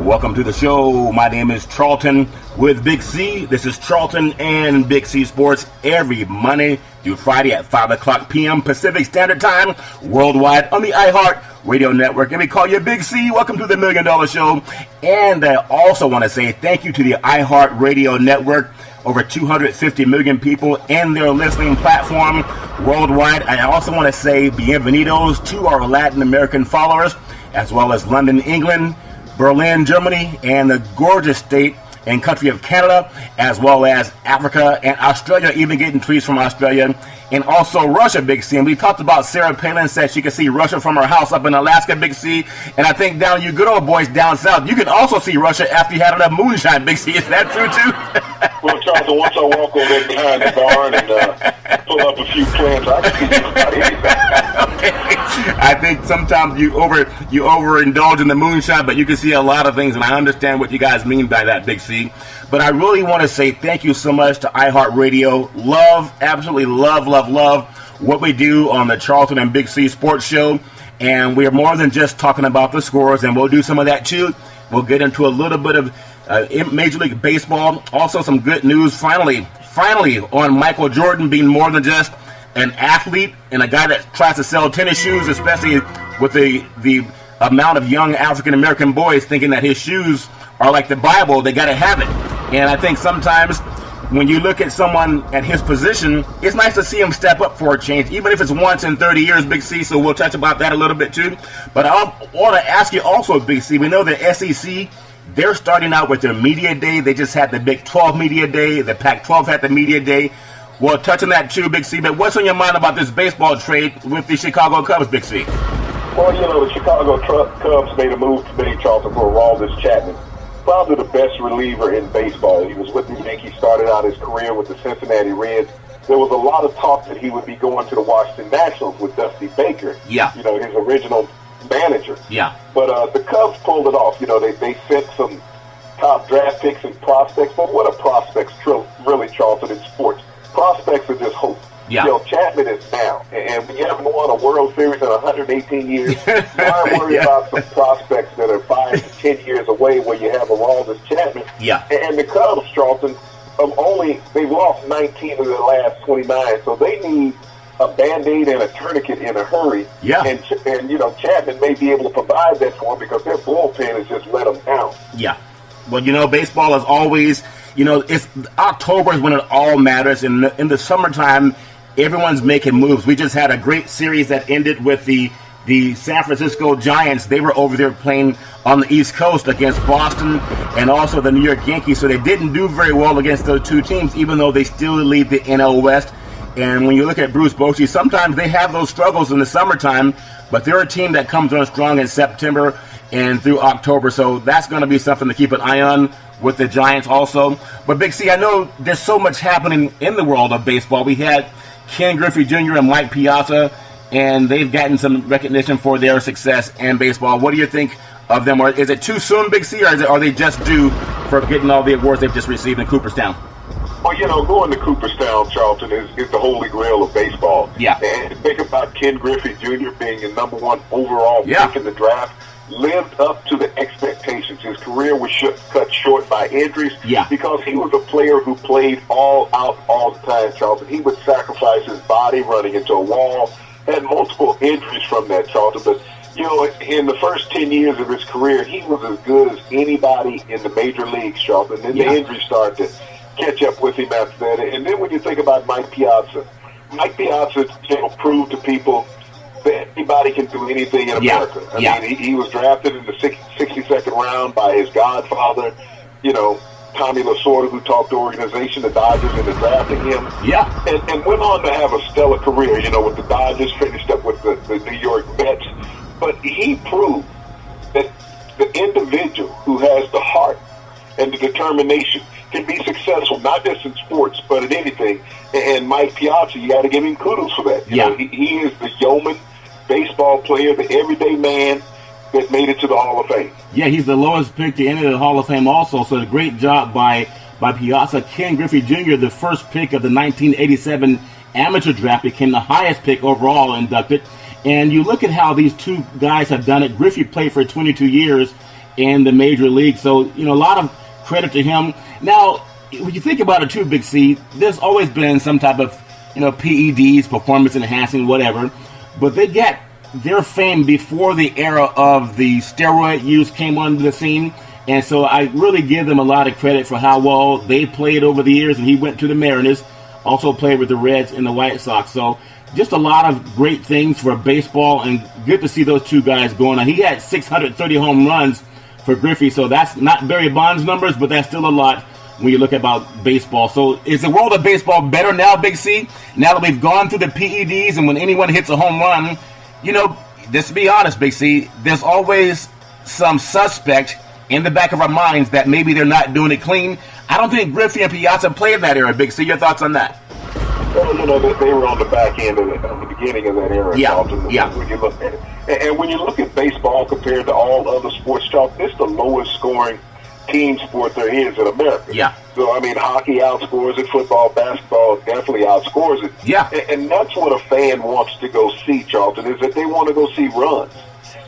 Welcome to the show. My name is Charlton with Big C. This is Charlton and Big C Sports every Monday through Friday at 5 o'clock p.m. Pacific Standard Time, worldwide on the iHeart Radio Network. And we call you Big C. Welcome to the $1 Million Show. And I also want to say thank you to the iHeart Radio Network. Over 250 million people in their listening platform worldwide. I also want to say bienvenidos to our Latin American followers, as well as London, England, Berlin, Germany, and the gorgeous state and country of Canada, as well as Africa and Australia, even getting tweets from Australia, and also Russia, Big C. And we talked about Sarah Palin said she could see Russia from her house up in Alaska, Big C. And I think down you good old boys down south, you can also see Russia after you had enough moonshine, Big C. Is that true, too? Well, Charlton, once I walk over there behind the barn and pull up a few plants, I can see just about anything. Okay. I think sometimes you overindulge in the moonshine, but you can see a lot of things, and I understand what you guys mean by that, Big C. But I really want to say thank you so much to iHeartRadio. Love, absolutely love what we do on the Charlton and Big C Sports Show. And we are more than just talking about the scores, and we'll do some of that too. We'll get into a little bit of Major League Baseball. Also some good news, finally, on Michael Jordan being more than just an athlete and a guy that tries to sell tennis shoes, especially with the amount of young African-American boys thinking that his shoes are like the Bible, they got to have it. And I think sometimes when you look at someone at his position, it's nice to see him step up for a change, even if it's once in 30 years, Big C, so we'll touch about that a little bit too. But I want to ask you also, Big C, we know the SEC, they're starting out with their media day. They just had the Big 12 media day. The Pac-12 had the media day. We'll touch on that too, Big C, but what's on your mind about this baseball trade with the Chicago Cubs, Big C? Well, the Chicago Cubs made a move today, Charlton, for Aroldis Chapman. Probably the best reliever in baseball. He was with the Yankees, started out his career with the Cincinnati Reds. There was a lot of talk that he would be going to the Washington Nationals with Dusty Baker. Yeah. His original manager. Yeah. But the Cubs pulled it off. They sent some top draft picks and prospects. But what are prospects really, Charlton, in sports? Prospects are just hope. Yeah. Chapman is now. And when you haven't won a World Series in 118 years, why worry about some prospects that are 5 to 10 years away where you have Aroldis Chapman? Yeah. And the Cubs, Charlton, they've lost 19 of their last 29, so they need a Band-Aid and a tourniquet in a hurry. Yeah. And Chapman may be able to provide that for them because their bullpen has just let them down. Yeah. Well, baseball is always, it's October is when it all matters. In the summertime, everyone's making moves. We just had a great series that ended with the San Francisco Giants. They were over there playing on the East Coast against Boston and also the New York Yankees. So they didn't do very well against those two teams, even though they still lead the NL West. And when you look at Bruce Bochy, sometimes they have those struggles in the summertime, but they're a team that comes on strong in September and through October. So that's going to be something to keep an eye on with the Giants also. But Big C, I know there's so much happening in the world of baseball. We had Ken Griffey Jr. and Mike Piazza, and they've gotten some recognition for their success in baseball. What do you think of them? Or is it too soon, Big C, or are they just due for getting all the awards they've just received in Cooperstown? Well, going to Cooperstown, Charlton, is the holy grail of baseball. Yeah. And think about Ken Griffey Jr. being the number one overall pick in the draft. Lived up to the expectations. His career was cut short by injuries because he was a player who played all out all the time, Charlton. He would sacrifice his body running into a wall, had multiple injuries from that, Charlton. But, in the first 10 years of his career, he was as good as anybody in the major leagues, Charlton. Then the injuries started to catch up with him after that. And then when you think about Mike Piazza proved to people that anybody can do anything in America. I mean, he was drafted in the 62nd round by his godfather, Tommy Lasorda, who talked to the organization, the Dodgers, into drafting him. Yeah. And went on to have a stellar career, with the Dodgers, finished up with the New York Mets. But he proved that the individual who has the heart and the determination can be successful, not just in sports, but in anything. And Mike Piazza, you got to give him kudos for that. He is the yeoman baseball player, the everyday man that made it to the Hall of Fame. Yeah, he's the lowest pick to enter the Hall of Fame also, so a great job by Piazza. Ken Griffey Jr., the first pick of the 1987 amateur draft, became the highest pick overall inducted. And you look at how these two guys have done it. Griffey played for 22 years, in the major league. So, a lot of credit to him. Now, when you think about it too, Big C, there's always been some type of, PEDs, performance enhancing, whatever, but they get their fame before the era of the steroid use came onto the scene. And so I really give them a lot of credit for how well they played over the years. And he went to the Mariners, also played with the Reds and the White Sox. So just a lot of great things for baseball, and good to see those two guys going on. He had 630 home runs for Griffey, so that's not Barry Bonds numbers, but that's still a lot when you look about baseball. So is the world of baseball better now, Big C? Now that we've gone through the PEDs, and when anyone hits a home run, just to be honest, Big C, there's always some suspect in the back of our minds that maybe they're not doing it clean. I don't think Griffey and Piazza played in that era, Big C. Your thoughts on that? Well, they were on the back end of the beginning of that era, Charlton. Yeah. When you look at it. And when you look at baseball compared to all other sports, Charlton, it's the lowest scoring team sport there is in America. Yeah. So, hockey outscores it, football, basketball definitely outscores it. Yeah. And that's what a fan wants to go see, Charlton, is that they want to go see runs.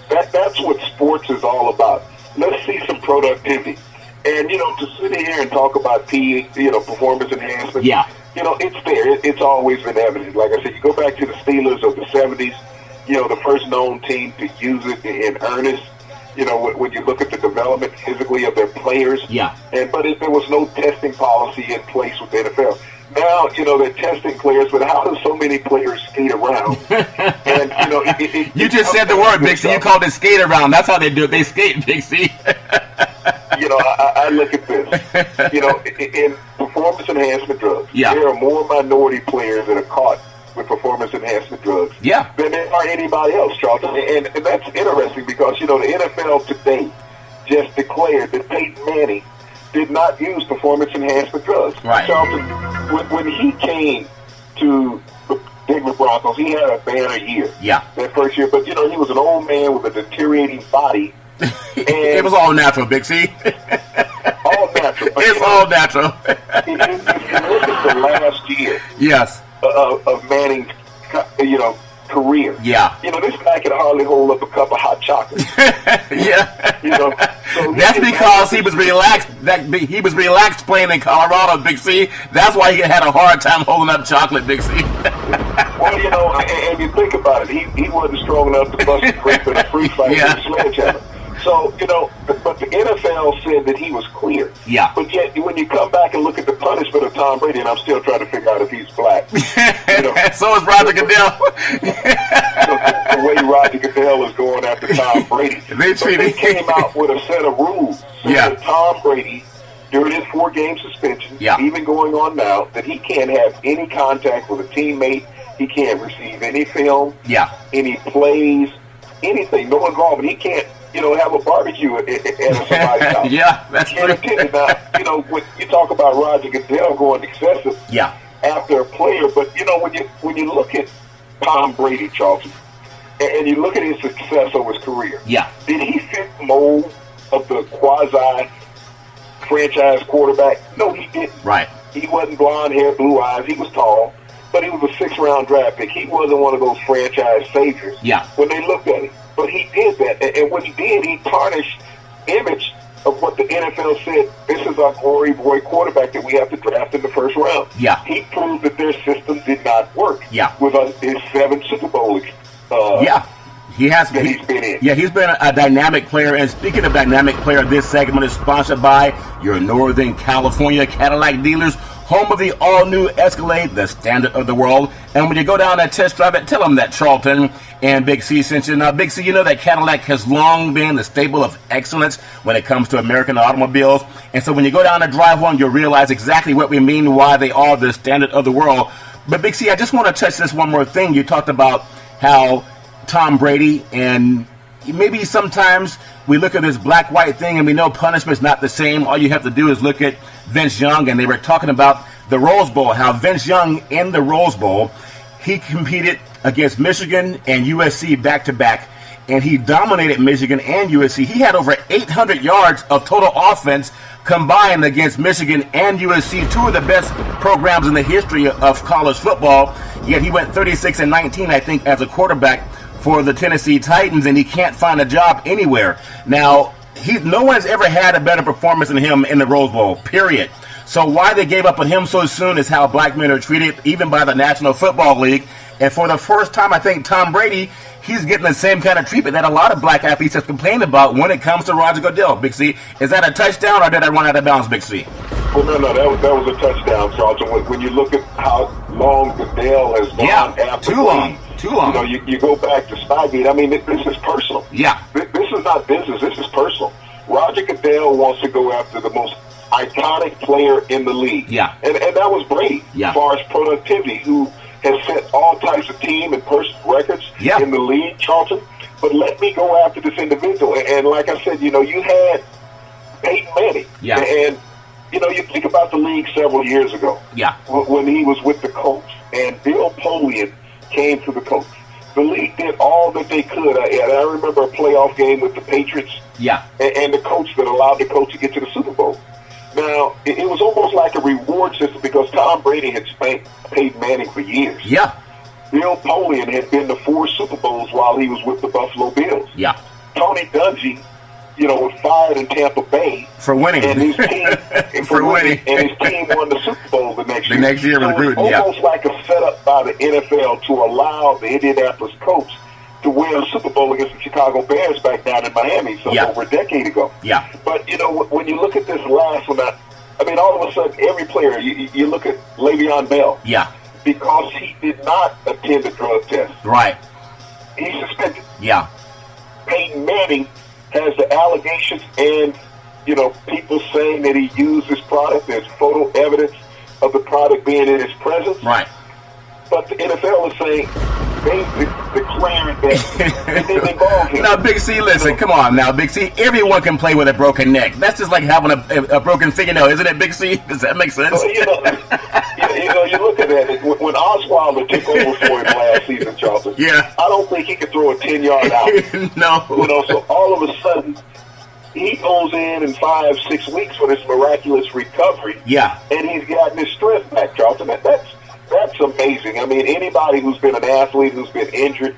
That's what sports is all about. Let's see some productivity. And, to sit here and talk about performance enhancement, it's there. It's always been evident. Like I said, you go back to the Steelers of the 70s, the first known team to use it in earnest. When you look at the development physically of their players. Yeah. But there was no testing policy in place with the NFL. Now, they're testing players, but how do so many players skate around? And, you just said the word, Big C. You called it skate around. That's how they do it. They skate, Big C. I look at this. In performance enhancement drugs, there are more minority players that are caught with performance enhancement drugs than there are anybody else, Charlton. And that's interesting because, the NFL today just declared that Peyton Manning did not use performance enhancement drugs. Right. Charlton, when he came to the Denver Broncos, he had a banner year. Yeah. That first year. But, he was an old man with a deteriorating body. And it was all natural, Big C. All natural. It's all natural. If you look at the last year. Yes. Of Manning's, career. Yeah. This guy can hardly hold up a cup of hot chocolate. Yeah. So that's because he was relaxed. He was relaxed playing in Colorado, Big C. That's why he had a hard time holding up chocolate, Big C. Well, and you think about it, he wasn't strong enough to bust a grip in a free fight with a sledgehammer. So, but the NFL said that he was clear. Yeah. But yet, when you come back and look at the punishment of Tom Brady, and I'm still trying to figure out if he's black. So is Roger Goodell. So the way Roger Goodell is going after Tom Brady. They came out with a set of rules. That Tom Brady, during his 4-game suspension, even going on now, that he can't have any contact with a teammate. He can't receive any film, any plays, anything, no involvement. He can't, have a barbecue at somebody's house. Yeah, that's true. Now, when you talk about Roger Goodell going excessive after a player, but, when you look at Tom Brady, Charlton, and you look at his success over his career, did he fit the mold of the quasi-franchise quarterback? No, he didn't. Right. He wasn't blonde hair, blue eyes. He was tall, but he was a 6th-round draft pick. He wasn't one of those franchise saviors when they looked at him. But he did that, and what he did, he tarnished image of what the NFL said. This is our glory boy quarterback that we have to draft in the 1st round. Yeah. He proved that their system did not work. Yeah. With his 7 Super Bowls. He has. He's been in. Yeah, he's been a dynamic player. And speaking of dynamic player, this segment is sponsored by your Northern California Cadillac dealers, home of the all-new Escalade, the standard of the world. And when you go down and test drive it, tell them that Charlton and Big C sent you. Now, Big C, that Cadillac has long been the staple of excellence when it comes to American automobiles. And so when you go down and drive one, you'll realize exactly what we mean, why they are the standard of the world. But Big C, I just want to touch this one more thing. You talked about how Tom Brady, and maybe sometimes we look at this black-white thing and we know punishment's not the same. All you have to do is look at Vince Young, and they were talking about the Rose Bowl, how Vince Young in the Rose Bowl, he competed against Michigan and USC back-to-back, and he dominated Michigan and USC. He had over 800 yards of total offense combined against Michigan and USC, 2 of the best programs in the history of college football, yet he went 36-19, I think, as a quarterback for the Tennessee Titans, and he can't find a job anywhere. Now, no one's ever had a better performance than him in the Rose Bowl, period. So why they gave up on him so soon is how black men are treated, even by the National Football League. And for the first time, I think Tom Brady, he's getting the same kind of treatment that a lot of black athletes have complained about when it comes to Roger Goodell. Big C, is that a touchdown or did I run out of bounds, Big C? Well, no, that was a touchdown, Charlton. When you look at how long Goodell has gone after too long. You know, you go back to Spygate. I mean, this is personal. Yeah. This is not business. This is personal. Roger Goodell wants to go after the most iconic player in the league. Yeah. And that was Brady, as far as productivity, who has set all types of team and personal records in the league, Charlton. But let me go after this individual. And like I said, you know, you had Peyton Manning. Yeah. And, you know, you think about the league several years ago. Yeah. When he was with the Colts and Bill Polian came to the Colts. The league did all that they could. I remember a playoff game with the Patriots. Yeah. And the coach that allowed the coach to get to the Super Bowl. Now, it was almost like a reward system because Tom Brady had spanked Peyton Manning for years. Yeah. Bill Polian had been to 4 Super Bowls while he was with the Buffalo Bills. Yeah. Tony Dungy, you know, was fired in Tampa Bay for winning, and his team for winning, and his team won the Super Bowl the next year. The next year was so Gruden, almost like a setup by the NFL to allow the Indianapolis Colts to win a Super Bowl against the Chicago Bears back down in Miami, over a decade ago. Yeah. But you know, when you look at this last one, I mean, all of a sudden, every player, you look at Le'Veon Bell. Yeah. Because he did not attend a drug test. Right. He's suspended. Yeah. Peyton Manning has the allegations and, you know, people saying that he used this product. There's photo evidence of the product being in his presence. Right. But the NFL is saying they declaring that it didn't involve him. Now, Big C, listen, come on now, Big C. Everyone can play with a broken neck. That's just like having a broken fingernail, isn't it, Big C? Does that make sense? Well, you look at it. When Osweiler took over for him last season, Charlton, I don't think he could throw a 10-yard out. No. You know, so all of a sudden, he goes in 5-6 weeks for this miraculous recovery. Yeah. And he's gotten his strength back, Charlton. That's amazing. I mean, anybody who's been an athlete who's been injured,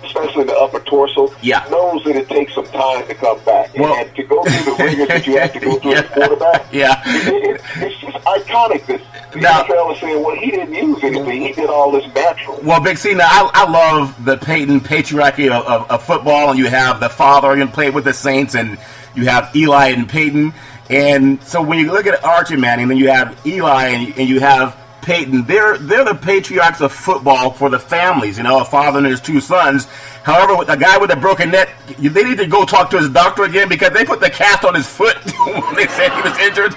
especially in the upper torso, knows that it takes some time to come back. Well, and to go through the rigors that you have to go through as a quarterback, it's just iconic. The NFL is saying, well, he didn't use anything. He did all this natural. Well, Big C, now, I love the Peyton patriarchy of football, and you have the father and played with the Saints, and you have Eli and Peyton. And so when you look at Archie Manning, then you have Eli and you have Peyton. They're the patriarchs of football for the families, you know, a father and his 2 sons. However, with a guy with a broken neck, they need to go talk to his doctor again because they put the cast on his foot when they said he was injured.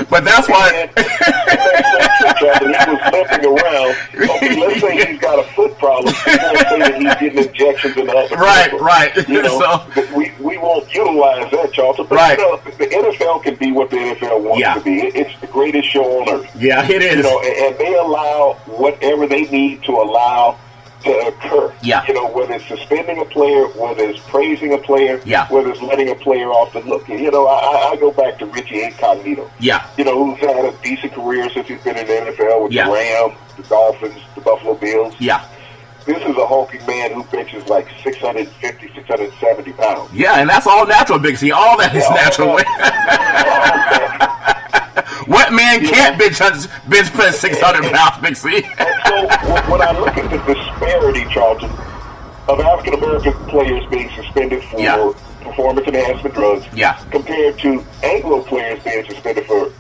But that's why. He was limping around. Okay, let's say he's got a foot problem. We won't say that he's getting injections in the upper Right. You know, we won't utilize that, Charlton. But you know, the NFL can be what the NFL wants to be. It's the greatest show on earth. Yeah, it is. You know, and they allow whatever they need to allow to occur. Yeah. You know, whether it's suspending a player, whether it's praising a player, whether it's letting a player off the hook. You know, I go back to Richie Incognito. Yeah. You know, who's had a decent career since he's been in the NFL with the Rams, the Dolphins, the Buffalo Bills. Yeah. This is a hulking man who benches like 650, 670 pounds. Yeah, and that's all natural, Big C. All that is natural. What man can't bench press 600 pounds, Big C? And so when I look at the disparity, Charlton, of African American players being suspended for performance enhancement drugs, compared to Anglo players being suspended for,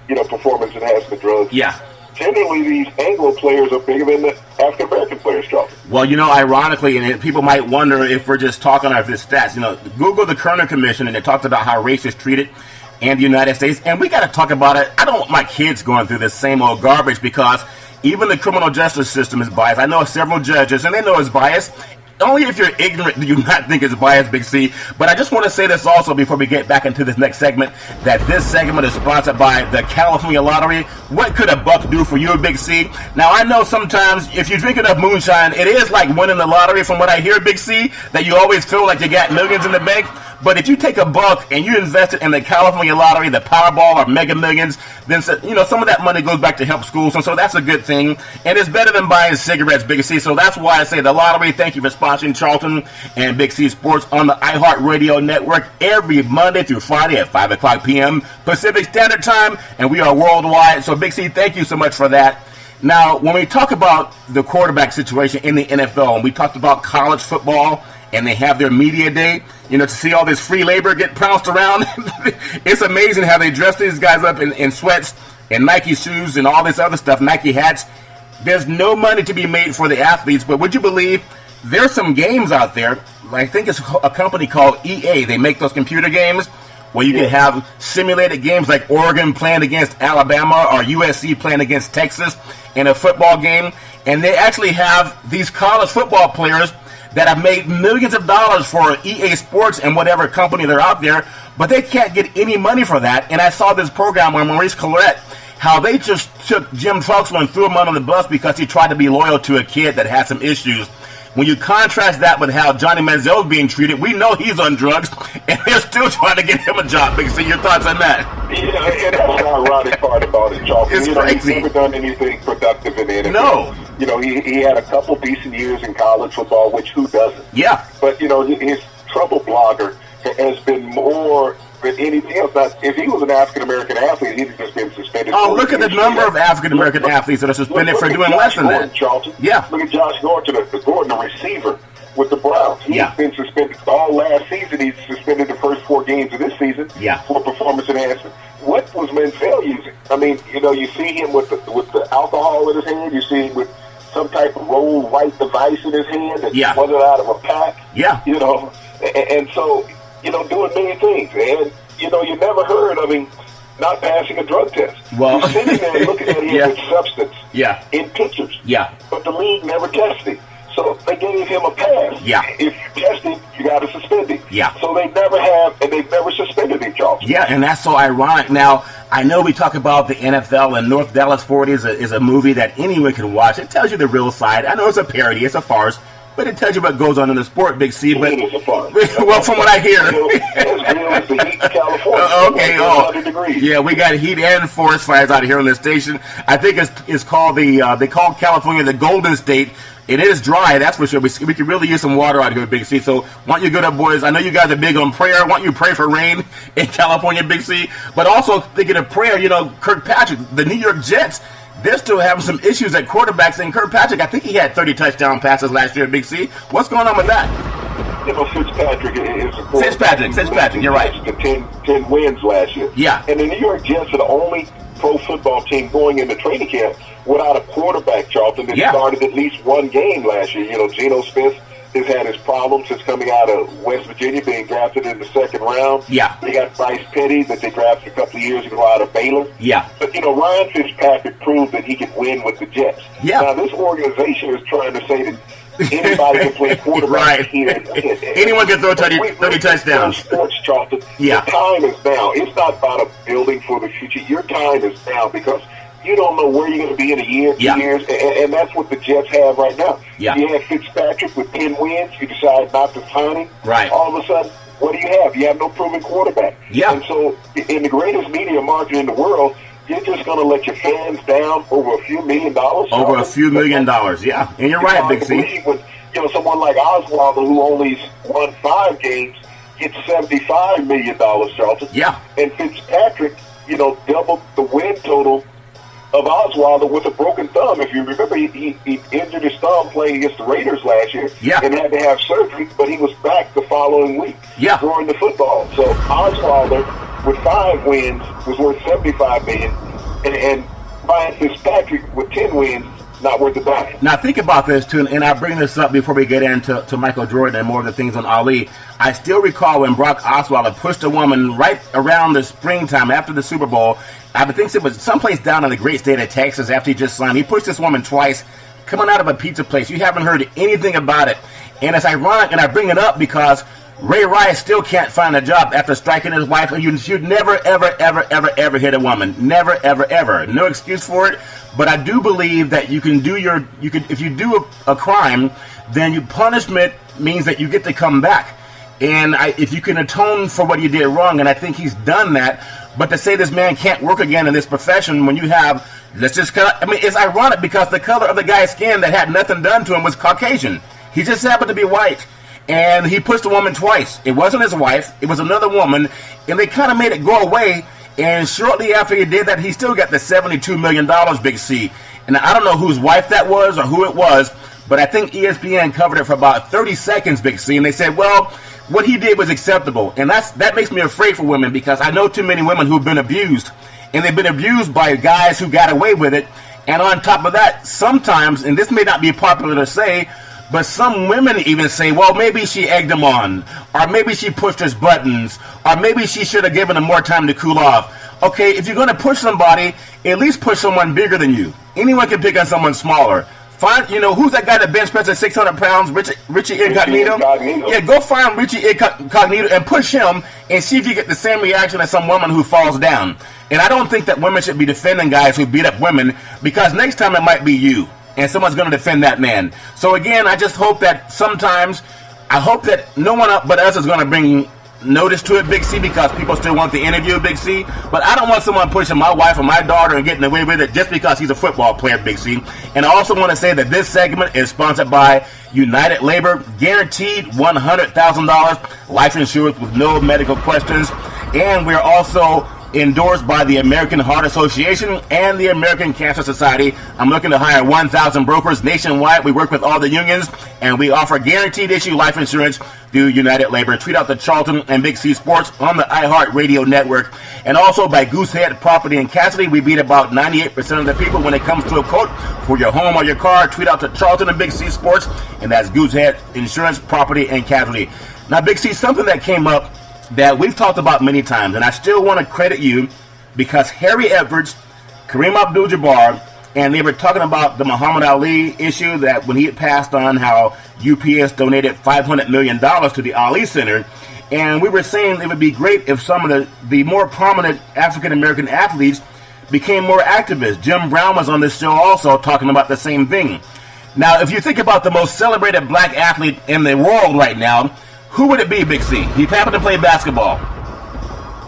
you know, performance enhancement drugs. Generally, these Anglo players are bigger than the African American players, Charlton. Well, you know, ironically, and people might wonder if we're just talking about this stats. You know, Google the Kerner Commission, and it talks about how race is treated in the United States, and we got to talk about it. I don't want my kids going through this same old garbage because even the criminal justice system is biased. I know several judges, and they know it's biased. Only if you're ignorant do you not think it's biased, Big C. But I just want to say this also before we get back into this next segment, that this segment is sponsored by the California Lottery. What could a buck do for you, Big C? Now, I know sometimes if you drink enough moonshine, it is like winning the lottery from what I hear, Big C, that you always feel like you got millions in the bank. But if you take a buck and you invest it in the California lottery, the Powerball, or Mega Millions, then some of that money goes back to help schools, and so that's a good thing. And it's better than buying cigarettes, Big C. So that's why I say the lottery. Thank you for sponsoring Charlton and Big C Sports on the iHeartRadio network every Monday through Friday at 5 o'clock p.m. Pacific Standard Time, and we are worldwide. So Big C, thank you so much for that. Now, when we talk about the quarterback situation in the NFL, and we talked about college football, and they have their media day, to see all this free labor get pounced around, it's amazing how they dress these guys up in sweats and Nike shoes and all this other stuff, Nike hats. There's no money to be made for the athletes, but would you believe there's some games out there, I think it's a company called EA, they make those computer games, where you can have simulated games like Oregon playing against Alabama or USC playing against Texas in a football game. And they actually have these college football players that have made millions of dollars for EA Sports and whatever company they're out there, but they can't get any money for that. And I saw this program where Maurice Clarett, how they just took Jim Truxell and threw him under the bus because he tried to be loyal to a kid that had some issues. When you contrast that with how Johnny Manziel is being treated, we know he's on drugs, and they're still trying to get him a job. Big C, your thoughts on that? Yeah, and that's the ironic part about it, Charlton. It's crazy. He's never done anything productive in the NFL. No. He had a couple decent years in college football, which who doesn't? Yeah. But, his trouble blogger has been more than anything else. Now, if he was an African-American athlete, he'd have just been suspended. Oh, look at the number of African-American athletes that are suspended for doing less than that. Charlton. Yeah. Look at Josh Gordon, the receiver with the Browns. He's been suspended all last season. He's suspended the first 4 games of this season for performance enhancement. What was Manziel using? I mean, you see him with the alcohol in his hand. You see him with some type of roll white device in his hand that was out of a pack. Yeah. And so, doing many things. And, you never heard of him not passing a drug test. Well, you're sitting there looking at him with substance in pictures. Yeah. But the league never tested him. So they gave him a pass. Yeah. If you test him, you got to suspend him. Yeah. So they never have, and they've never suspended him, Charles. Yeah, and that's so ironic. Now, I know we talk about the NFL, and North Dallas 40 is a movie that anyone can watch. It tells you the real side. I know it's a parody, it's a farce, but it tells you what goes on in the sport, Big C. But, it is a farce. Well, from what I hear. As real as the heat in California. Okay, 100 degrees. Yeah, we got heat and forest fires out here on this station. I think it's called they call California the Golden State. It is dry, that's for sure. We can really use some water out here, Big C. So why don't you go up, boys? I know you guys are big on prayer. Why don't you pray for rain in California, Big C? But also, thinking of prayer, Kirkpatrick, the New York Jets, they're still having some issues at quarterbacks. And Kirkpatrick, I think he had 30 touchdown passes last year, Big C. What's going on with that? Fitzpatrick is Fitzpatrick, you're right. The 10 wins last year. Yeah. And the New York Jets are the only pro football team going into training camp without a quarterback, Charlton, that started at least one game last year. Geno Smith has had his problems since coming out of West Virginia, being drafted in the second round. Yeah. They got Bryce Petty that they drafted a couple of years ago out of Baylor. Yeah. But, Ryan Fitzpatrick proved that he could win with the Jets. Yeah. Now, this organization is trying to say that anybody can play quarterback here. Anyone can throw 30 touchdowns. Sports, Charlton. Yeah. The time is now. It's not about a building for the future. Your time is now because you don't know where you're going to be in a year, 2 years, and that's what the Jets have right now. Yeah. You have Fitzpatrick with 10 wins. You decide not to sign him. Right. All of a sudden, what do you have? You have no proven quarterback. Yeah. And so in the greatest media market in the world, you're just going to let your fans down over a few $1 million? Over a few $1 million, yeah. And you're right, Big C. When, someone like Osweiler, who only won 5 games, gets $75 million, Charlton. Yeah. And Fitzpatrick, doubled the win total of Osweiler with a broken thumb. If you remember, he injured his thumb playing against the Raiders last year and had to have surgery, but he was back the following week throwing the football. So Osweiler, with 5 wins, was worth $75 million, and Ryan Fitzpatrick, with 10 wins, not worth a dime. Now think about this too, and I bring this up before we get into Michael Jordan and more of the things on Ali. I still recall when Brock Osweiler pushed a woman right around the springtime after the Super Bowl. I think it was someplace down in the great state of Texas after he just signed. He pushed this woman twice, coming out of a pizza place. You haven't heard anything about it. And it's ironic, and I bring it up because Ray Rice still can't find a job after striking his wife. And you should never, ever, ever, ever, ever hit a woman. Never, ever, ever. No excuse for it. But I do believe that you can do if you do a crime, then punishment means that you get to come back. And if you can atone for what you did wrong, and I think he's done that, but to say this man can't work again in this profession when you have, it's ironic because the color of the guy's skin that had nothing done to him was Caucasian. He just happened to be white. And he pushed a woman twice. It wasn't his wife. It was another woman. And they kind of made it go away. And shortly after he did that, he still got the $72 million, Big C. And I don't know whose wife that was or who it was, but I think ESPN covered it for about 30 seconds, Big C. And they said, well, what he did was acceptable. And that makes me afraid for women because I know too many women who've been abused. And they've been abused by guys who got away with it. And on top of that, sometimes, and this may not be popular to say, but some women even say, well, maybe she egged him on, or maybe she pushed his buttons, or maybe she should have given him more time to cool off. Okay, if you're going to push somebody, at least push someone bigger than you. Anyone can pick on someone smaller. Find, who's that guy that bench press at 600 pounds? Richie Incognito? Yeah, go find Richie Incognito and push him and see if you get the same reaction as some woman who falls down. And I don't think that women should be defending guys who beat up women because next time it might be you. And someone's going to defend that man. So again, I just hope that sometimes, I hope that no one but us is going to bring notice to it, Big C, because people still want the interview, Big C. But I don't want someone pushing my wife or my daughter and getting away with it just because he's a football player, Big C. And I also want to say that this segment is sponsored by United Labor, guaranteed $100,000 life insurance with no medical questions. And we're also endorsed by the American Heart Association and the American Cancer Society. I'm looking to hire 1,000 brokers nationwide. We work with all the unions, and we offer guaranteed issue life insurance through United Labor. Tweet out the Charlton and Big C Sports on the iHeart Radio Network. And also by Goosehead Property and Casualty. We beat about 98% of the people when it comes to a quote for your home or your car. Tweet out to Charlton and Big C Sports, and that's Goosehead Insurance, Property, and Casualty. Now, Big C, something that came up that we've talked about many times, and I still want to credit you because Harry Edwards, Kareem Abdul-Jabbar, and they were talking about the Muhammad Ali issue that when he had passed on, how UPS donated $500 million to the Ali Center, and we were saying it would be great if some of the more prominent African-American athletes became more activists. Jim Brown was on this show also talking about the same thing. Now, if you think about the most celebrated black athlete in the world right now, who would it be, Big C? He happened to play basketball.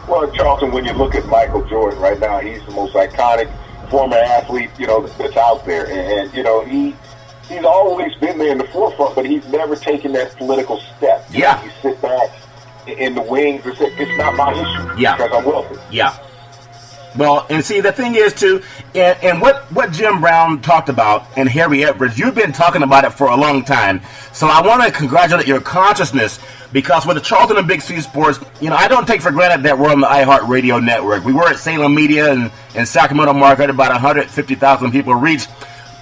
Well, Charlton, when you look at Michael Jordan right now, he's the most iconic former athlete, that's out there. And he's always been there in the forefront, but he's never taken that political step. You sit back in the wings and say, it's not my issue because I'm wealthy. Yeah. Well, and see, the thing is, too, and what Jim Brown talked about and Harry Edwards, you've been talking about it for a long time. So I want to congratulate your consciousness because with the Charlton and Big C Sports, I don't take for granted that we're on the iHeart Radio Network. We were at Salem Media and Sacramento Market, about 150,000 people reached.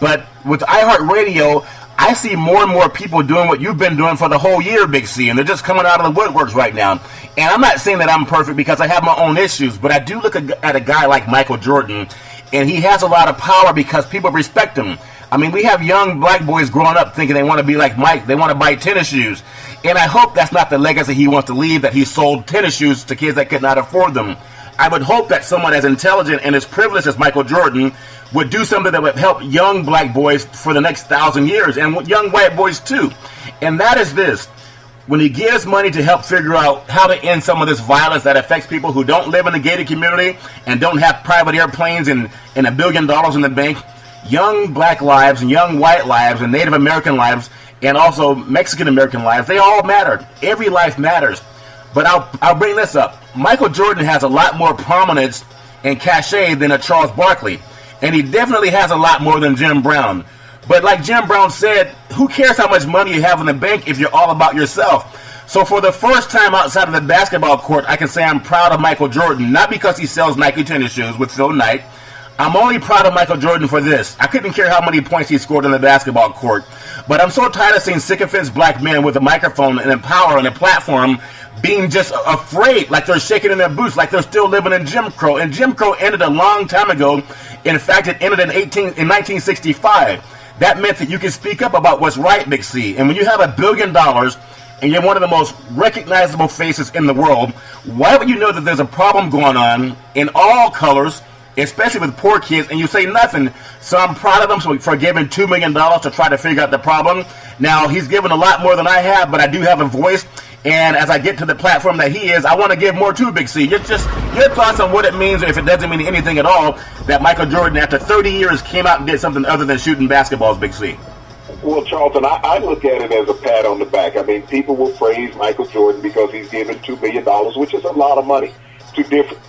But with iHeart Radio, I see more and more people doing what you've been doing for the whole year, Big C, and they're just coming out of the woodworks right now. And I'm not saying that I'm perfect because I have my own issues, but I do look at a guy like Michael Jordan, and he has a lot of power because people respect him. I mean, we have young black boys growing up thinking they want to be like Mike. They want to buy tennis shoes. And I hope that's not the legacy he wants to leave, that he sold tennis shoes to kids that could not afford them. I would hope that someone as intelligent and as privileged as Michael Jordan would do something that would help young black boys for the next 1,000 years, and young white boys too. And that is this. When he gives money to help figure out how to end some of this violence that affects people who don't live in the gated community and don't have private airplanes and $1 billion in the bank, young black lives and young white lives and Native American lives and also Mexican American lives, they all matter. Every life matters. But I'll bring this up. Michael Jordan has a lot more prominence and cachet than a Charles Barkley. And he definitely has a lot more than Jim Brown. But like Jim Brown said, who cares how much money you have in the bank if you're all about yourself? So for the first time outside of the basketball court, I can say I'm proud of Michael Jordan, not because he sells Nike tennis shoes with Phil Knight. I'm only proud of Michael Jordan for this. I couldn't care how many points he scored on the basketball court. But I'm so tired of seeing sycophants black men with a microphone and a power and a platform being just afraid, like they're shaking in their boots, like they're still living in Jim Crow. And Jim Crow ended a long time ago. In fact, it ended in 1965. That meant that you can speak up about what's right, Big C. And when you have $1 billion and you're one of the most recognizable faces in the world, why would you know that there's a problem going on in all colors, especially with poor kids, and you say nothing? So I'm proud of him for giving $2 million to try to figure out the problem. Now, he's given a lot more than I have, but I do have a voice. And as I get to the platform that he is, I want to give more to Big C. Your thoughts on what it means, or if it doesn't mean anything at all, that Michael Jordan, after 30 years, came out and did something other than shooting basketballs, Big C. Well, Charlton, I look at it as a pat on the back. I mean, people will praise Michael Jordan because he's given $2 billion, which is a lot of money, to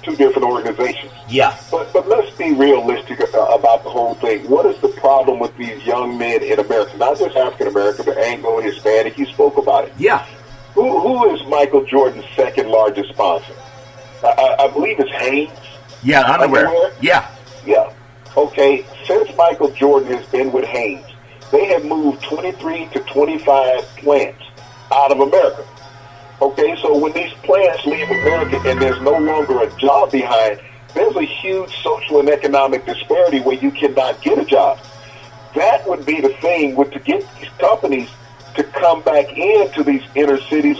two different organizations. Yeah. But let's be realistic about the whole thing. What is the problem with these young men in America? Not just African American, but Anglo, Hispanic. You spoke about it. Yeah. Who is Michael Jordan's second largest sponsor? I believe it's Hanes. Yeah, underwear. Yeah. Yeah. Okay, since Michael Jordan has been with Hanes, they have moved 23 to 25 plants out of America. Okay, so when these plants leave America and there's no longer a job behind, there's a huge social and economic disparity where you cannot get a job. That would be the thing, to get these companies to come back into these inner cities.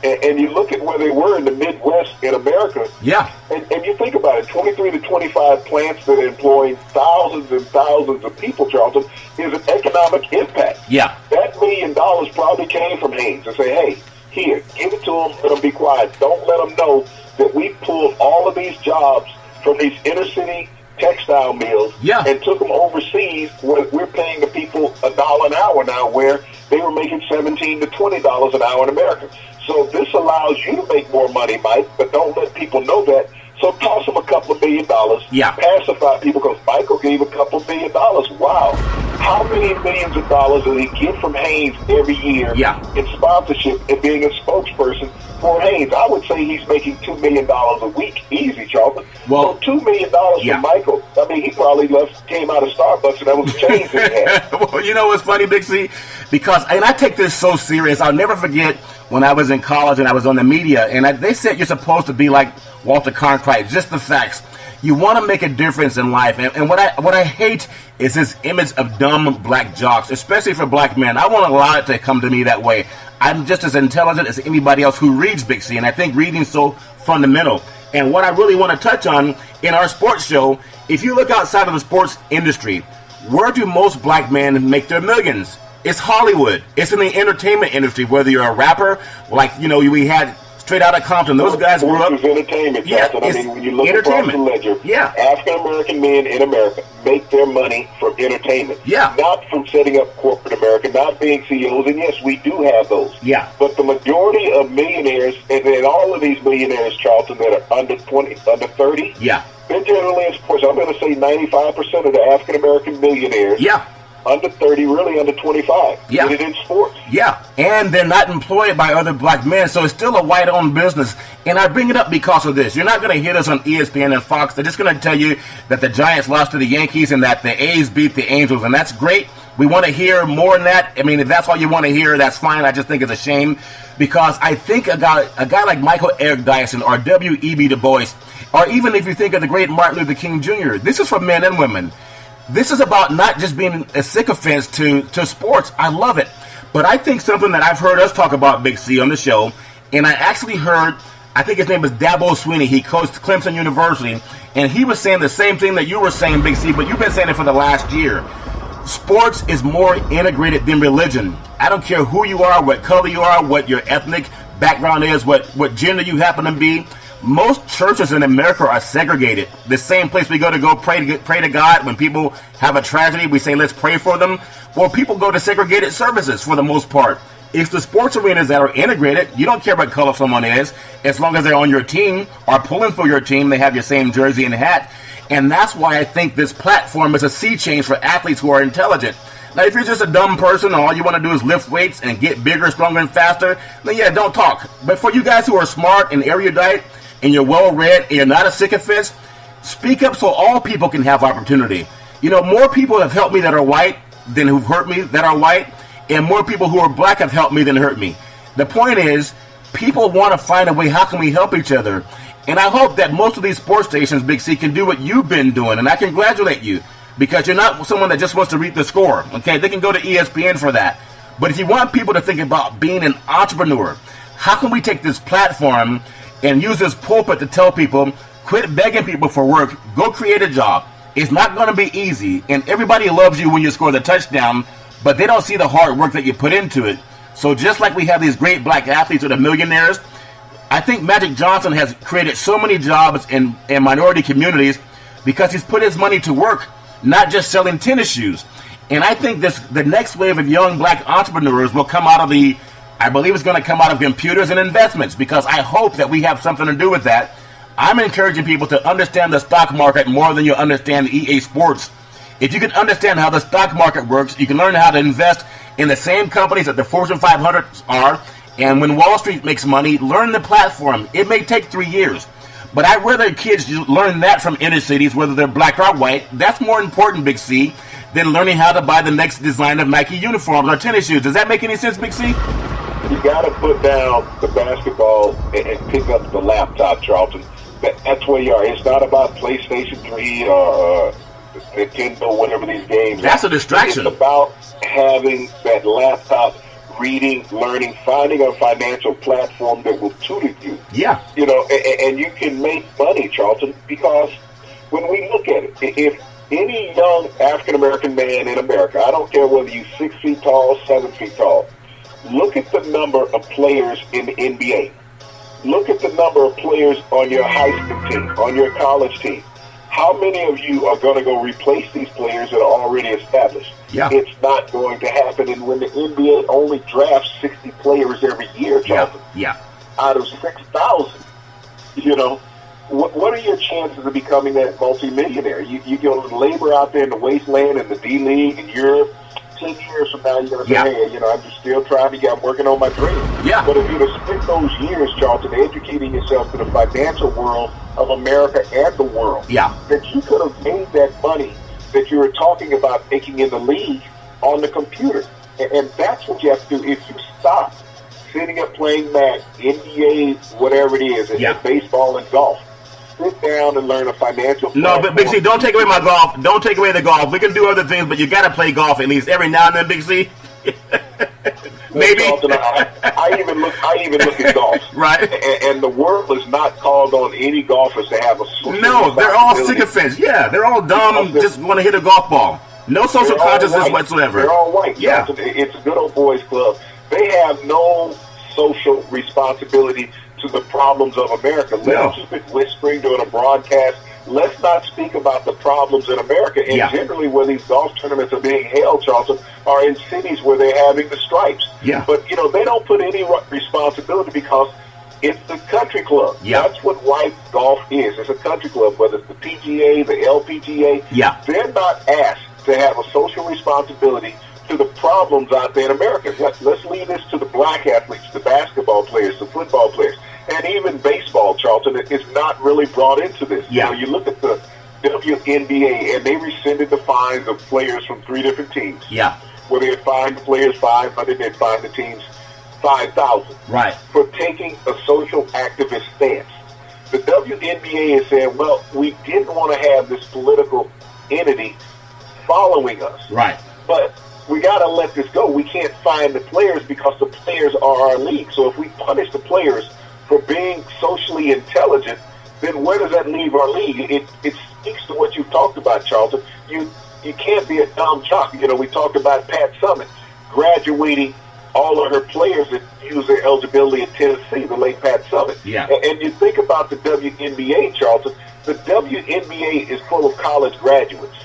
And you look at where they were in the Midwest in America. Yeah. And you think about it, 23 to 25 plants that are employing thousands and thousands of people, Charlton, is an economic impact. Yeah. That $1 million probably came from Hanes to say, hey, here, give it to them, let them be quiet. Don't let them know that we pulled all of these jobs from these inner city textile mills and took them overseas where we're paying the people $1 an hour now, where they were making $17 to $20 an hour in America. So this allows you to make more money, Mike, but don't let people know that. So toss them a couple of $1 million. Pacify people, because Michael gave a couple of $1 million. Wow. How many millions of dollars does he get from Hanes every year in sponsorship and being a spokesperson for Hanes? I would say he's making $2 million a week. Easy, Charlton. Well, so $2 million for Michael. I mean, he probably came out of Starbucks and that was the change that he had. Well, you know what's funny, Big C? Because, and I take this so serious, I'll never forget when I was in college and I was on the media, and they said you're supposed to be like Walter Cronkite, just the facts. You want to make a difference in life, and what I hate is this image of dumb black jocks, especially for black men. I won't allow it to come to me that way. I'm just as intelligent as anybody else who reads, Big C, and I think reading's so fundamental. And what I really want to touch on in our sports show, if you look outside of the sports industry, where do most black men make their millions? It's Hollywood. It's in the entertainment industry, whether you're a rapper, like, we had Straight Outta Compton. Those guys grew up. It's entertainment. I mean, when you look across the ledger, African-American men in America make their money from entertainment. Not from setting up corporate America, not being CEOs. And yes, we do have those. But the majority of millionaires, and all of these millionaires, Charlton, that are under 30, they're generally in sports. I'm going to say 95% of the African-American millionaires under 30, really under 25. Did it in sports. And they're not employed by other black men, so it's still a white-owned business. And I bring it up because of this. You're not going to hit us on ESPN and Fox. They're just going to tell you that the Giants lost to the Yankees and that the A's beat the Angels, and that's great. We want to hear more than that. I mean, if that's all you want to hear, that's fine. I just think it's a shame, because I think a guy like Michael Eric Dyson or W.E.B. Du Bois, or even if you think of the great Martin Luther King Jr., this is for men and women. This is about not just being a sycophant to sports. I love it. But I think something that I've heard us talk about, Big C, on the show, and I actually heard, I think his name is Dabo Swinney. He coached Clemson University, and he was saying the same thing that you were saying, Big C, but you've been saying it for the last year. Sports is more integrated than religion. I don't care who you are, what color you are, what your ethnic background is, what gender you happen to be. Most churches in America are segregated. The same place we go to pray to God. When people have a tragedy, we say, let's pray for them. Well, people go to segregated services for the most part. It's the sports arenas that are integrated. You don't care what color someone is. As long as they're on your team or pulling for your team, they have your same jersey and hat. And that's why I think this platform is a sea change for athletes who are intelligent. Now, if you're just a dumb person and all you want to do is lift weights and get bigger, stronger, and faster, then don't talk. But for you guys who are smart and erudite, and you're well-read, and you're not a sycophant, speak up so all people can have opportunity. More people have helped me that are white than who've hurt me that are white, and more people who are black have helped me than hurt me. The point is, people want to find a way, how can we help each other? And I hope that most of these sports stations, Big C, can do what you've been doing, and I congratulate you, because you're not someone that just wants to read the score, okay? They can go to ESPN for that. But if you want people to think about being an entrepreneur, how can we take this platform and use this pulpit to tell people, quit begging people for work, go create a job. It's not going to be easy, and everybody loves you when you score the touchdown, but they don't see the hard work that you put into it. So just like we have these great black athletes that are millionaires, I think Magic Johnson has created so many jobs in minority communities because he's put his money to work, not just selling tennis shoes. And I think the next wave of young black entrepreneurs will come out of I believe it's going to come out of computers and investments, because I hope that we have something to do with that. I'm encouraging people to understand the stock market more than you understand EA Sports. If you can understand how the stock market works, you can learn how to invest in the same companies that the Fortune 500 are. And when Wall Street makes money, learn the platform. It may take 3 years. But I'd rather kids learn that from inner cities, whether they're black or white. That's more important, Big C, than learning how to buy the next design of Nike uniforms or tennis shoes. Does that make any sense, Big C? You got to put down the basketball and pick up the laptop, Charlton. That's where you are. It's not about PlayStation 3 or Nintendo, whatever these games are. That's a distraction. It's about having that laptop, reading, learning, finding a financial platform that will tutor you. Yeah. You know, and you can make money, Charlton, because when we look at it, if any young African-American man in America, I don't care whether you're 6 feet tall, 7 feet tall, look at the number of players in the NBA. Look at the number of players on your high school team, on your college team. How many of you are going to go replace these players that are already established? Yeah. It's not going to happen. And when the NBA only drafts 60 players every year, Jonathan, out of 6,000, you know, what are your chances of becoming that multimillionaire? You go to labor out there in the wasteland in the D-League in Europe. 10 years from now, you're going to say, hey, you know, I'm just still trying to I'm working on my dream. Yeah. But if you'd have spent those years, Charlton, educating yourself to the financial world of America and the world, that you could have made that money that you were talking about making in the league on the computer. And that's what you have to do. If you stop sitting up playing Madden, NBA, whatever it is, and baseball and golf, sit down and learn a financial platform. No, but Big C, don't take away my golf. Don't take away the golf. We can do other things, but you got to play golf at least every now and then, Big C. Maybe. I even look at golf. Right. And the world is not called on any golfers to have a social No, they're all sycophants. Yeah, they're all dumb, just want to hit a golf ball. No social consciousness whatsoever. They're all white. Yeah. It's a good old boys club. They have no social responsibility to the problems of America. Let's keep it whispering during a broadcast. Let's not speak about the problems in America. And generally where these golf tournaments are being held, Charlton, are in cities where they're having the stripes. Yeah. But, you know, they don't put any responsibility because it's the country club. Yeah. That's what white golf is. It's a country club, whether it's the PGA, the LPGA. Yeah. They're not asked to have a social responsibility to the problems out there in America. Let's leave this to the black athletes, the basketball players, the football players, and even baseball, Charlton, is not really brought into this. Yeah. You know, you look at the WNBA, and they rescinded the fines of players from 3 different teams. Yeah. Where they had fined the players $500, they'd fined the teams $5,000. Right. For taking a social activist stance. The WNBA is saying, well, we didn't want to have this political entity following us. Right. But we got to let this go. We can't fine the players because the players are our league. So if we punish the players for being socially intelligent, then where does that leave our league? It speaks to what you've talked about, Charlton. You can't be a dumb jock. You know, we talked about Pat Summitt graduating all of her players that use their eligibility in Tennessee, the late Pat Summitt. Yeah. And you think about the WNBA, Charlton. The WNBA is full of college graduates.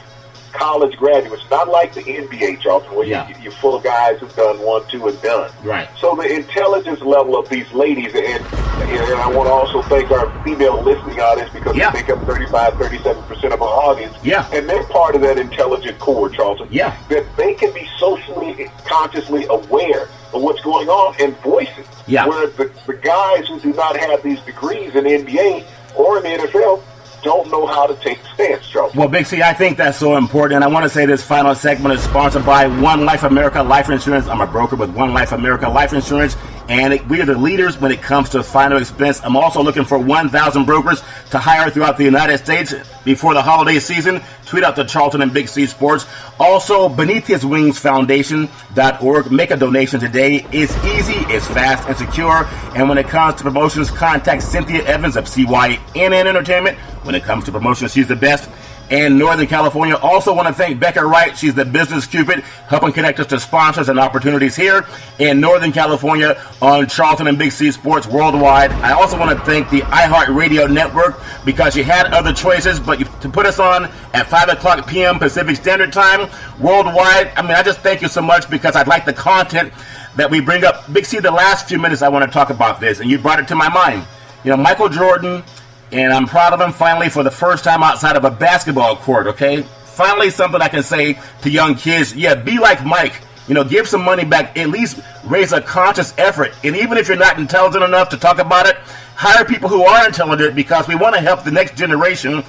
Not like the NBA, Charlton, where you're full of guys who've done 1, 2, and done. Right. So the intelligence level of these ladies, and I want to also thank our female listening audience because they make up 35-37% of our audience. Yeah. And they're part of that intelligent core, Charlton. Yeah. That they can be socially, consciously aware of what's going on and voice it. Yeah. Where the guys who do not have these degrees in the NBA or in the NFL don't know how to take the stance, Charles. Well, Big C, I think that's so important. And I want to say this final segment is sponsored by One Life America Life Insurance. I'm a broker with One Life America Life Insurance, and we are the leaders when it comes to final expense. I'm also looking for 1,000 brokers to hire throughout the United States before the holiday season. Tweet out to Charlton and Big C Sports. Also, Beneath His Wings Foundation.org. Make a donation today. It's easy, it's fast, and secure. And when it comes to promotions, contact Cynthia Evans of CYNN Entertainment. When it comes to promotions, she's the best. in Northern California. Also want to thank Becca Wright. She's the business cupid, helping connect us to sponsors and opportunities here in Northern California on Charlton and Big C Sports Worldwide. I also want to thank the iHeartRadio Network because you had other choices, but to put us on at 5 o'clock p.m. Pacific Standard Time worldwide, I mean, I just thank you so much because I like the content that we bring up. Big C, the last few minutes I want to talk about this, and you brought it to my mind. You know, Michael Jordan, and I'm proud of him finally for the first time outside of a basketball court, okay? Finally something I can say to young kids, yeah, be like Mike. You know, give some money back, at least raise a conscious effort. And even if you're not intelligent enough to talk about it, hire people who are intelligent because we want to help the next generation.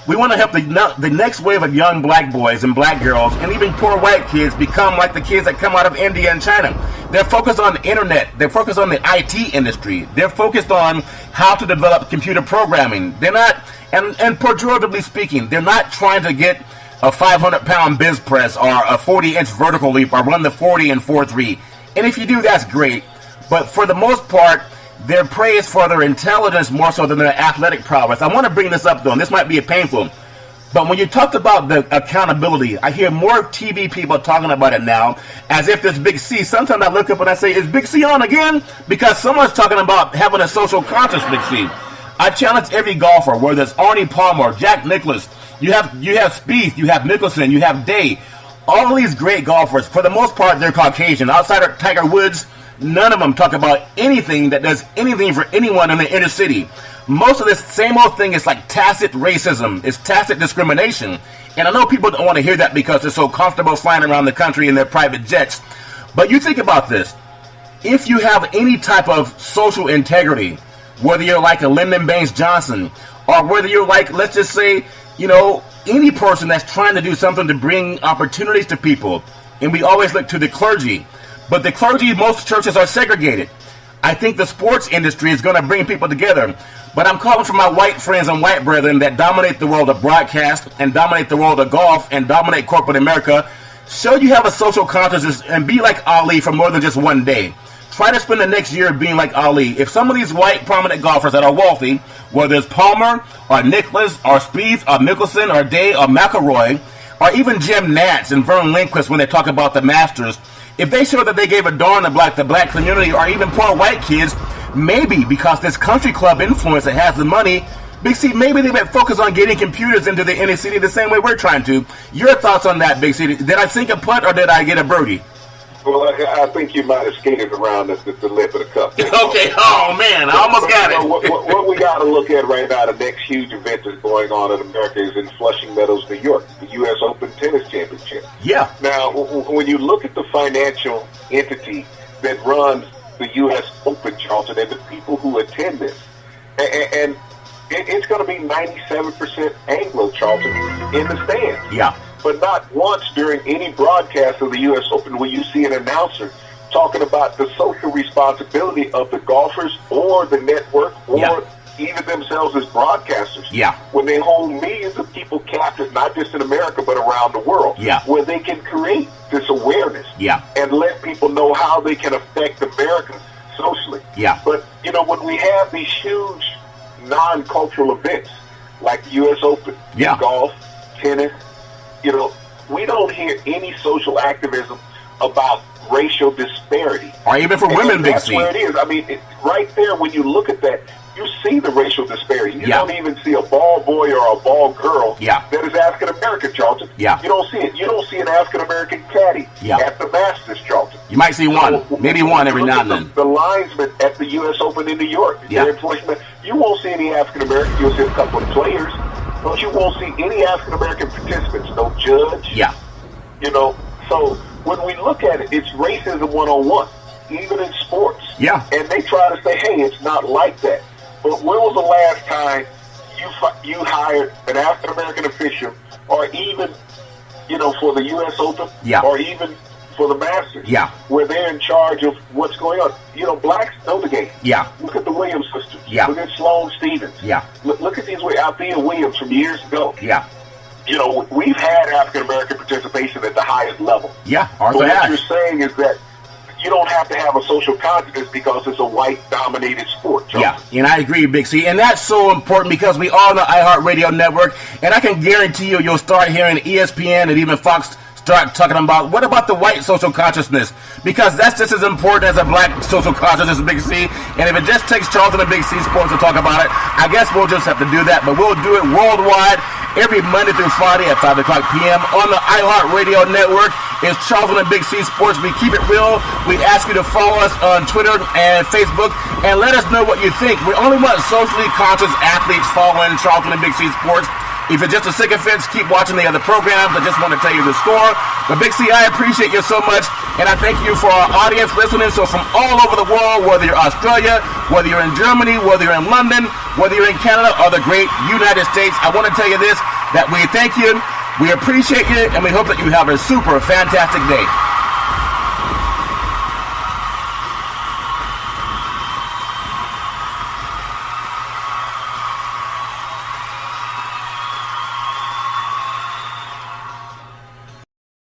We want to help the next wave of young black boys and black girls and even poor white kids become like the kids that come out of India and China. They're focused on the internet. They're focused on the IT industry. They're focused on how to develop computer programming. They're not, and pejoratively speaking, they're not trying to get a 500-pound bench press or a 40-inch vertical leap or run the 40 and 4.3. And if you do, that's great. But for the most part, they're praised for their intelligence more so than their athletic prowess. I want to bring this up, though, and this might be painful. But when you talked about the accountability, I hear more TV people talking about it now as if there's Big C. Sometimes I look up and I say, is Big C on again? Because someone's talking about having a social conscience, Big C. I challenge every golfer, whether it's Arnie Palmer, Jack Nicklaus, you have Spieth, you have Mickelson, you have Day. All these great golfers, for the most part, they're Caucasian. Outside of Tiger Woods, none of them talk about anything that does anything for anyone in the inner city. Most of this same old thing is like tacit racism. It's tacit discrimination. And I know people don't want to hear that because they're so comfortable flying around the country in their private jets. But you think about this. If you have any type of social integrity, whether you're like a Lyndon Baines Johnson, or whether you're like, let's just say, you know, any person that's trying to do something to bring opportunities to people, and we always look to the clergy, but the clergy, most churches are segregated. I think the sports industry is going to bring people together. But I'm calling for my white friends and white brethren that dominate the world of broadcast and dominate the world of golf and dominate corporate America. Show you have a social consciousness and be like Ali for more than just one day. Try to spend the next year being like Ali. If some of these white prominent golfers that are wealthy, whether it's Palmer or Nicklaus or Spieth or Mickelson or Day or McIlroy, or even Jim Nantz and Vern Lindquist when they talk about the Masters, if they show that they gave a darn about the black community or even poor white kids, maybe because this country club influence that has the money, Big C, maybe they might focus on getting computers into the inner city the same way we're trying to. Your thoughts on that, Big C? Did I sink a putt or did I get a birdie? Well, I think you might have skated around the lip of the cup. Okay, oh man, I almost got it. What we got to look at right now, the next huge event that's going on in America is in Flushing Meadows, New York, the U.S. Open Tennis Championship. Yeah. Now, when you look at the financial entity that runs the U.S. Open, Charlton, and the people who attend this, and it's going to be 97% Anglo, Charlton, in the stands. Yeah. But not once during any broadcast of the U.S. Open will you see an announcer talking about the social responsibility of the golfers or the network or even themselves as broadcasters. Yeah. When they hold millions of people captive, not just in America, but around the world. Yeah. Where they can create this awareness. Yeah. And let people know how they can affect America socially. Yeah. But, you know, when we have these huge non-cultural events like the U.S. Open, golf, tennis, you know, we don't hear any social activism about racial disparity. Or even for women, Big C. That's where it is. I mean, right there, when you look at that, you see the racial disparity. You don't even see a ball boy or a ball girl that is African-American, Charlton. Yeah. You don't see it. You don't see an African-American caddy at the Masters, Charlton. You might see one, maybe one every now and then. The linesman at the U.S. Open in New York, you won't see any African-American. You'll see a couple of players. But you won't see any African-American participants, no judge. Yeah. You know, so when we look at it, it's racism 101, even in sports. Yeah. And they try to say, hey, it's not like that. But when was the last time you hired an African-American official or even, you know, for the U.S. Open or even for the Masters where they're in charge of what's going on? You know, blacks know the game. Yeah. Look at the Williams sisters. Yeah. Look at Sloane Stephens. Yeah. Look at these Althea Williams from years ago. Yeah. You know, we've had African-American participation at the highest level. Yeah. But what you're saying is that you don't have to have a social consciousness because it's a white-dominated sport, Charles. Yeah, and I agree, Big C. And that's so important because we are on the iHeartRadio network, and I can guarantee you'll start hearing ESPN and even Fox start talking about, what about the white social consciousness? Because that's just as important as a black social consciousness, Big C. And if it just takes Charlton and Big C Sports to talk about it, I guess we'll just have to do that. But we'll do it worldwide every Monday through Friday at 5 o'clock p.m. on the iHeartRadio network. It's Charlton and Big C Sports. We keep it real. We ask you to follow us on Twitter and Facebook and let us know what you think. We only want socially conscious athletes following Charlton and Big C Sports. If it's just a sycophants, keep watching the other programs. I just want to tell you the score. But Big C, I appreciate you so much, and I thank you for our audience listening. So from all over the world, whether you're Australia, whether you're in Germany, whether you're in London, whether you're in Canada or the great United States, I want to tell you this, that we thank you, we appreciate you, and we hope that you have a super fantastic day.